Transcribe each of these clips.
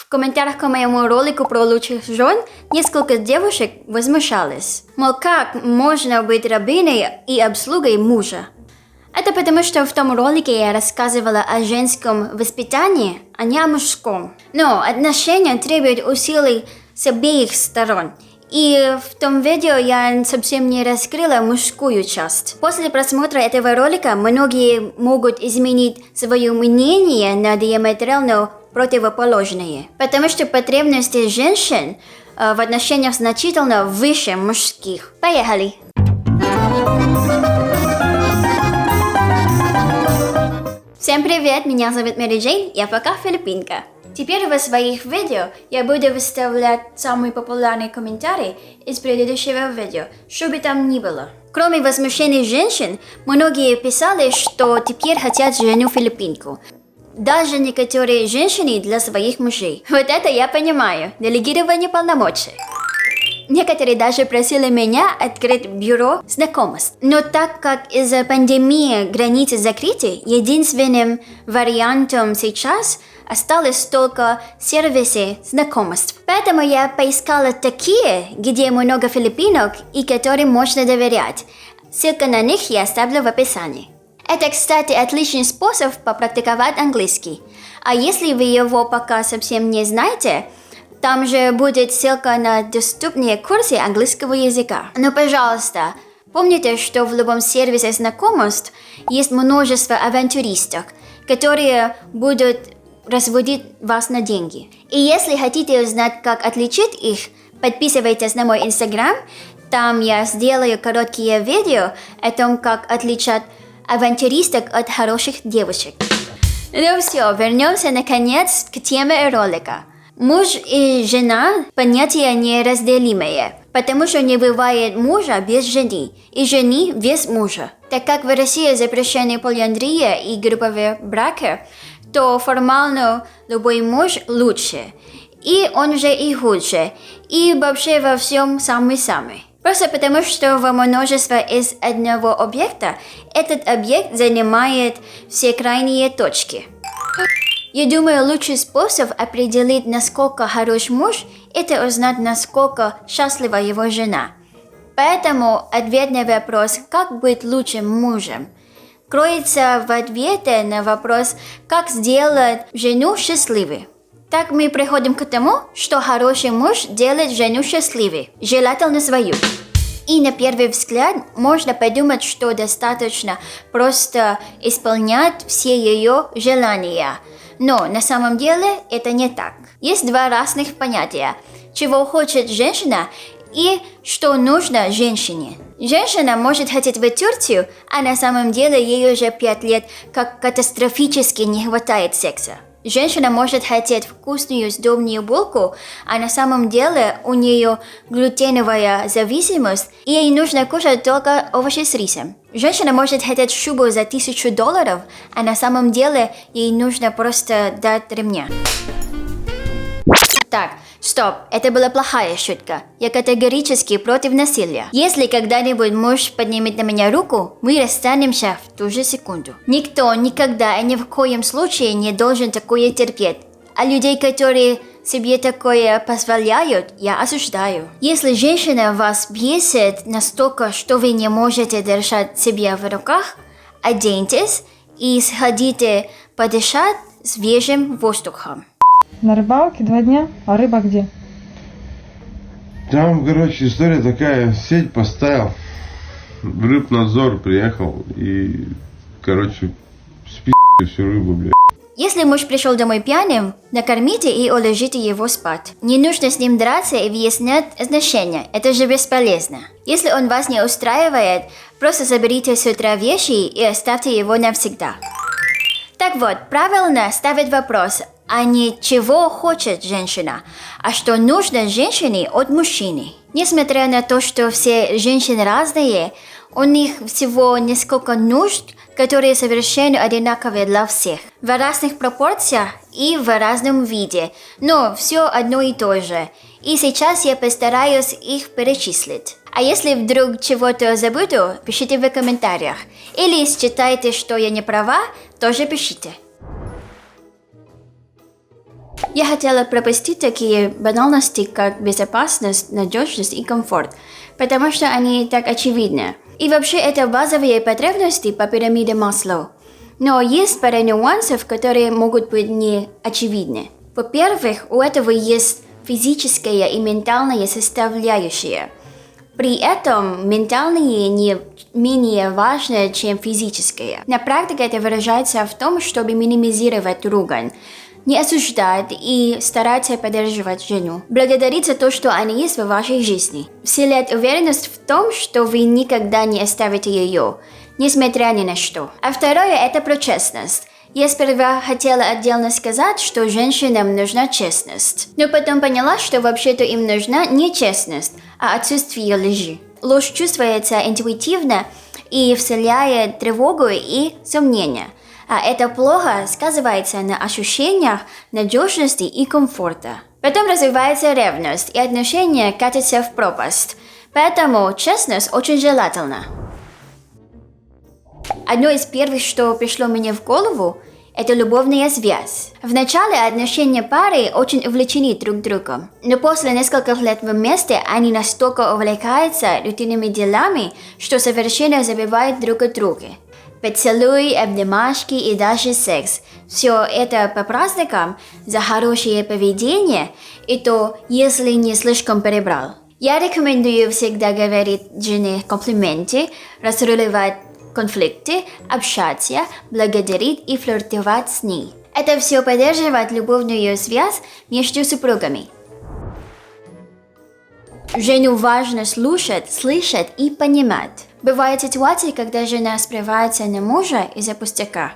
В комментариях к моему ролику про лучших жен несколько девушек возмущались. Мол, как можно быть рабыней и обслугой мужа? Это потому, что в том ролике я рассказывала о женском воспитании, а не о мужском. Но отношения требуют усилий с обеих сторон. И в том видео я совсем не раскрыла мужскую часть. После просмотра этого ролика многие могут изменить свое мнение на диаметрально противоположные. Потому что потребности женщин в отношениях значительно выше мужских. Поехали! Всем привет, меня зовут Мэри Джейн, я пока филиппинка. Теперь в своих видео я буду выставлять самые популярные комментарии из предыдущего видео, что бы там ни было. Кроме возмущений женщин, многие писали, что теперь хотят жену-филиппинку. Даже некоторые женщины для своих мужей. Вот это я понимаю, делегирование полномочий. Некоторые даже просили меня открыть бюро знакомств. Но так как из-за пандемии границы закрыты, единственным вариантом сейчас осталось только сервисы знакомств. Поэтому я поискала такие, где много филиппинок и которым можно доверять. Ссылка на них я оставлю в описании. Это, кстати, отличный способ попрактиковать английский. А если вы его пока совсем не знаете, там же будет ссылка на доступные курсы английского языка. Но, пожалуйста, помните, что в любом сервисе знакомств есть множество авантюристок, которые будут разводить вас на деньги. И если хотите узнать, как отличить их, подписывайтесь на мой инстаграм. Там я сделаю короткие видео о том, как отличать авантюристок от хороших девушек. Ну все, вернемся наконец к теме ролика. Муж и жена – понятия неразделимые, потому что не бывает мужа без жены и жены без мужа. Так как в России запрещены полиандрия и групповые браки, то формально любой муж лучше, и он же и худше, и вообще во всем самый-самый. Просто потому, что в множестве из одного объекта этот объект занимает все крайние точки. Я думаю, лучший способ определить, насколько хорош муж, это узнать, насколько счастлива его жена. Поэтому ответ на вопрос, как быть лучшим мужем, кроется в ответе на вопрос, как сделать жену счастливой. Так мы приходим к тому, что хороший муж делает жену счастливой, желательно свою. И на первый взгляд можно подумать, что достаточно просто исполнять все ее желания. Но на самом деле это не так. Есть два разных понятия, чего хочет женщина и что нужно женщине. Женщина может хотеть в Турцию, а на самом деле ей уже 5 лет как катастрофически не хватает секса. Женщина может хотеть вкусную сдобную булку, а на самом деле у нее глютеновая зависимость, и ей нужно кушать только овощи с рисом. Женщина может хотеть шубу за $1000, а на самом деле ей нужно просто дать ремня. Так, стоп, это была плохая шутка. Я категорически против насилия. Если когда-нибудь муж поднимет на меня руку, мы расстанемся в ту же секунду. Никто никогда и ни в коем случае не должен такое терпеть. А людей, которые себе такое позволяют, я осуждаю. Если женщина вас бесит настолько, что вы не можете держать себя в руках, оденьтесь и сходите подышать свежим воздухом. На рыбалке 2 дня, а рыба где? Там, короче, история такая, сеть поставил, в рыбнадзор приехал и, короче, спи***ли всю рыбу, блядь. Если муж пришел домой пьяным, накормите и уложите его спать. Не нужно с ним драться и выяснять отношения, это же бесполезно. Если он вас не устраивает, просто заберите с утра вещи и оставьте его навсегда. Так вот, правильно ставить вопрос, а не чего хочет женщина, а что нужно женщине от мужчины. Несмотря на то, что все женщины разные, у них всего несколько нужд, которые совершенно одинаковые для всех. В разных пропорциях и в разном виде, но все одно и то же. И сейчас я постараюсь их перечислить. А если вдруг чего-то забуду, пишите в комментариях. Или считаете, что я не права, тоже пишите. Я хотела пропустить такие банальности, как безопасность, надежность и комфорт, потому что они так очевидны. И вообще это базовые потребности по пирамиде Маслоу. Но есть пара нюансов, которые могут быть не очевидны. Во-первых, у этого есть физическая и ментальная составляющая. При этом ментальные не менее важны, чем физические. На практике это выражается в том, чтобы минимизировать ругань, не осуждать и стараться поддерживать жену. Благодарить за то, что она есть в вашей жизни. Вселять уверенность в том, что вы никогда не оставите ее, несмотря ни на что. А второе – это про честность. Я сперва хотела отдельно сказать, что женщинам нужна честность. Но потом поняла, что вообще-то им нужна не честность, а отсутствие лжи. Ложь чувствуется интуитивно и вселяет тревогу и сомнения. А это плохо сказывается на ощущениях надежности и комфорта. Потом развивается ревность, и отношения катятся в пропасть. Поэтому честность очень желательна. Одно из первых, что пришло мне в голову, это любовная связь. В начале отношения пары очень увлечены друг другом, но после нескольких лет вместе они настолько увлекаются рутинными делами, что совершенно забывают друг о друге. Поцелуи, обнимашки и даже секс. Все это по праздникам за хорошее поведение, и то, если не слишком перебрал. Я рекомендую всегда говорить жене комплименты, разруливать конфликты, общаться, благодарить и флиртовать с ней. Это все поддерживает любовную связь между супругами. Жену важно слушать, слышать и понимать. Бывают ситуации, когда жена срывается на мужа из-за пустяка,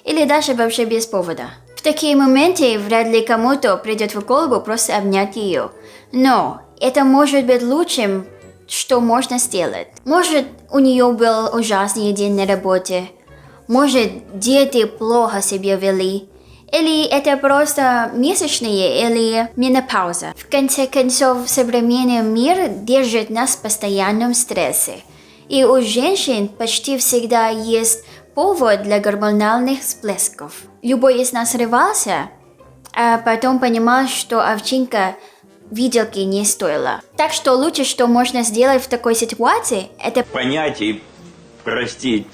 или даже вообще без повода. В такие моменты вряд ли кому-то придет в голову просто обнять ее. Но это может быть лучшим, что можно сделать. Может, у нее был ужасный день на работе. Может, дети плохо себя вели. Или это просто месячные или менопауза. В конце концов, современный мир держит нас в постоянном стрессе. И у женщин почти всегда есть повод для гормональных всплесков. Любой из нас срывался, а потом понимал, что овчинка виделки не стоило. Так что лучше, что можно сделать в такой ситуации, это понять и простить.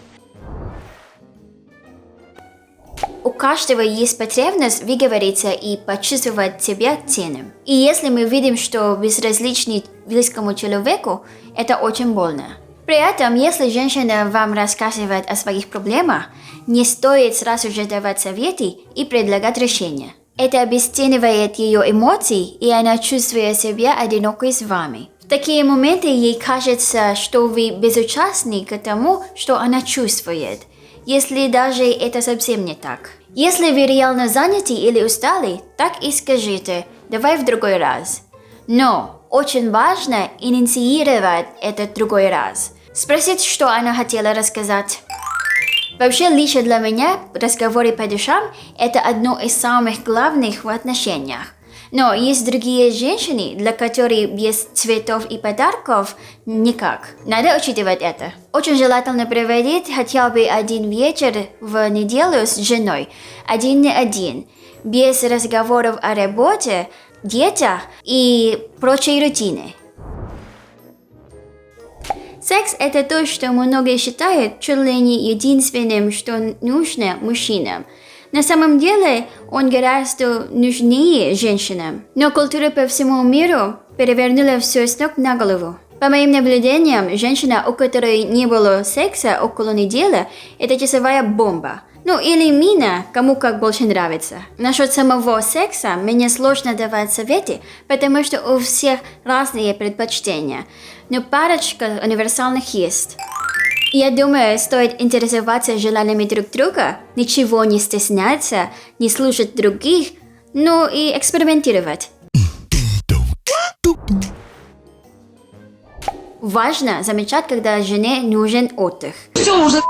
У каждого есть потребность выговориться и почувствовать себя ценным. И если мы видим, что безразличны близкому человеку, это очень больно. При этом, если женщина вам рассказывает о своих проблемах, не стоит сразу же давать советы и предлагать решения. Это обесценивает ее эмоции, и она чувствует себя одинокой с вами. В такие моменты ей кажется, что вы безучастны к тому, что она чувствует, если даже это совсем не так. Если вы реально заняты или устали, так и скажите «давай в другой раз». Но очень важно инициировать этот другой раз. Спросить, что она хотела рассказать. Вообще, лично для меня разговоры по душам – это одно из самых главных в отношениях. Но есть другие женщины, для которых без цветов и подарков никак. Надо учитывать это. Очень желательно проводить хотя бы один вечер в неделю с женой, один на один, без разговоров о работе, детях и прочей рутине. Секс – это то, что многие считают чуть ли не единственным, что нужно мужчинам. На самом деле, он гораздо нужнее женщинам. Но культура по всему миру перевернула все с ног на голову. По моим наблюдениям, женщина, у которой не было секса около недели, это часовая бомба. Ну или мина, кому как больше нравится. Насчет самого секса мне сложно давать советы, потому что у всех разные предпочтения. Но парочка универсальных есть. Я думаю, стоит интересоваться желаниями друг друга, ничего не стесняться, не слушать других, но и экспериментировать. Важно замечать, когда жене нужен отдых. Все уже,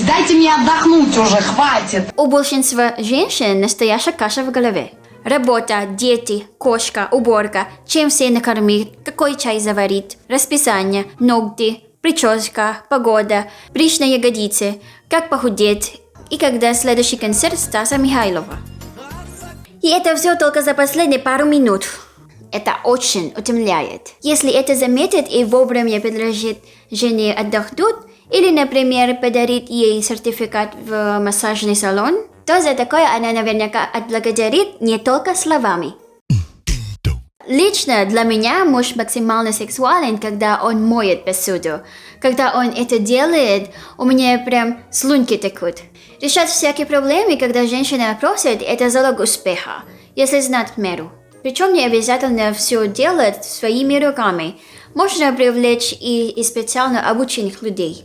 дайте мне отдохнуть уже, хватит. У большинства женщин настоящая каша в голове. Работа, дети, кошка, уборка, чем все накормить, какой чай заварить, расписание, ногти, прическа, погода, брюшь на ягодицы, как похудеть и когда следующий концерт Стаса Михайлова. И это все только за последние пару минут. Это очень утомляет. Если это заметит и вовремя предложит жене отдохнуть, или, например, подарит ей сертификат в массажный салон, то за такое она наверняка отблагодарит не только словами. Лично для меня муж максимально сексуален, когда он моет посуду. Когда он это делает, у меня прям слюнки текут. Решать всякие проблемы, когда женщина просит, это залог успеха, если знать меру. Причем не обязательно все делать своими руками. Можно привлечь и специально обученных людей.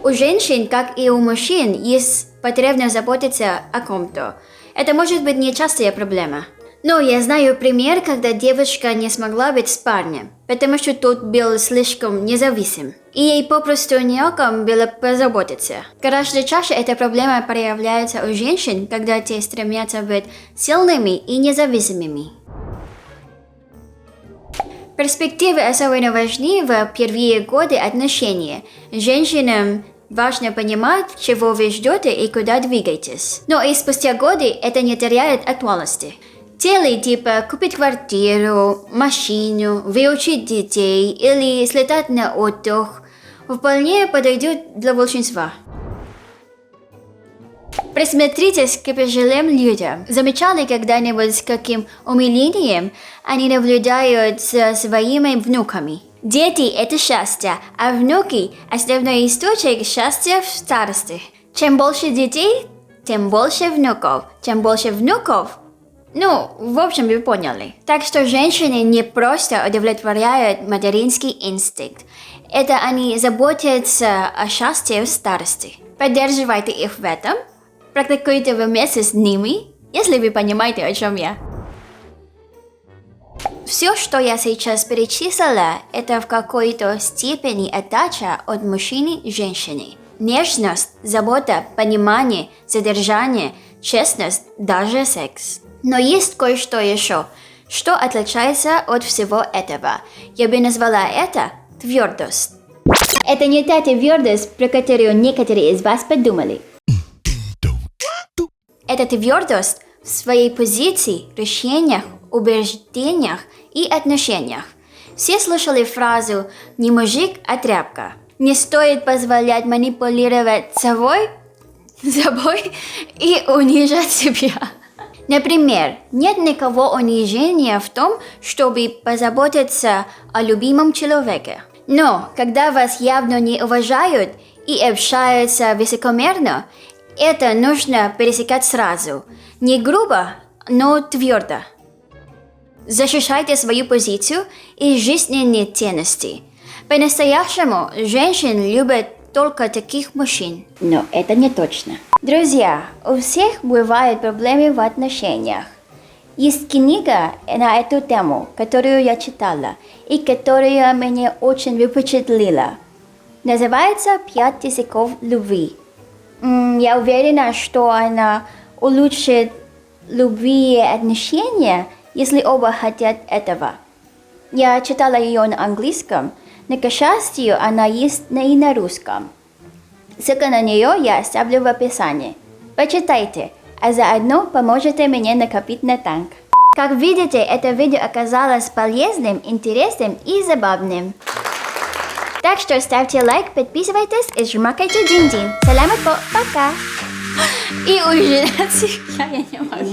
У женщин, как и у мужчин, есть потребность заботиться о ком-то. Это может быть нечастая проблема. Но я знаю пример, когда девушка не смогла быть с парнем, потому что тот был слишком независим. И ей попросту не о ком было позаботиться. Гораздо чаще эта проблема проявляется у женщин, когда те стремятся быть сильными и независимыми. Перспективы особенно важны в первые годы отношений. Женщинам важно понимать, чего вы ждете и куда двигаетесь. Но и спустя годы это не теряет актуальности. Цели типа купить квартиру, машину, выучить детей или слетать на отдых вполне подойдут для большинства. Присмотритесь к пожилым людям. Замечали когда-нибудь, с каким умилением они наблюдают за своими внуками? Дети – это счастье, а внуки – основной источник счастья в старости. Чем больше детей, тем больше внуков. Чем больше внуков, в общем, вы поняли. Так что женщины не просто удовлетворяют материнский инстинкт. Это они заботятся о счастье в старости. Поддерживайте их в этом. Практикуйте вместе с ними, если вы понимаете, о чем я. Все, что я сейчас перечислила, это в какой-то степени отдача от мужчины и женщины. Нежность, забота, понимание, содержание, честность, даже секс. Но есть кое-что еще, что отличается от всего этого. Я бы назвала это твердость. Это не та твердость, про которую некоторые из вас подумали. Это твердость в своей позиции, решениях, убеждениях и отношениях. Все слышали фразу «не мужик, а тряпка». Не стоит позволять манипулировать собой и унижать себя. Например, нет никакого унижения в том, чтобы позаботиться о любимом человеке. Но когда вас явно не уважают и общаются высокомерно, это нужно пересекать сразу. Не грубо, но твердо. Защищайте свою позицию и жизненные ценности. По-настоящему женщин любят только таких мужчин. Но это не точно. Друзья, у всех бывают проблемы в отношениях. Есть книга на эту тему, которую я читала и которая меня очень впечатлила. Называется «5 языков любви». Я уверена, что она улучшит любые отношения, если оба хотят этого. Я читала ее на английском, но, к счастью, она есть и на русском. Ссылку на нее я оставлю в описании. Почитайте, а заодно поможете мне накопить на танк. Как видите, это видео оказалось полезным, интересным и забавным. Так что ставьте лайк, подписывайтесь и жмакайте дин-дин. Саламат по, пока! И ужинать я не могу.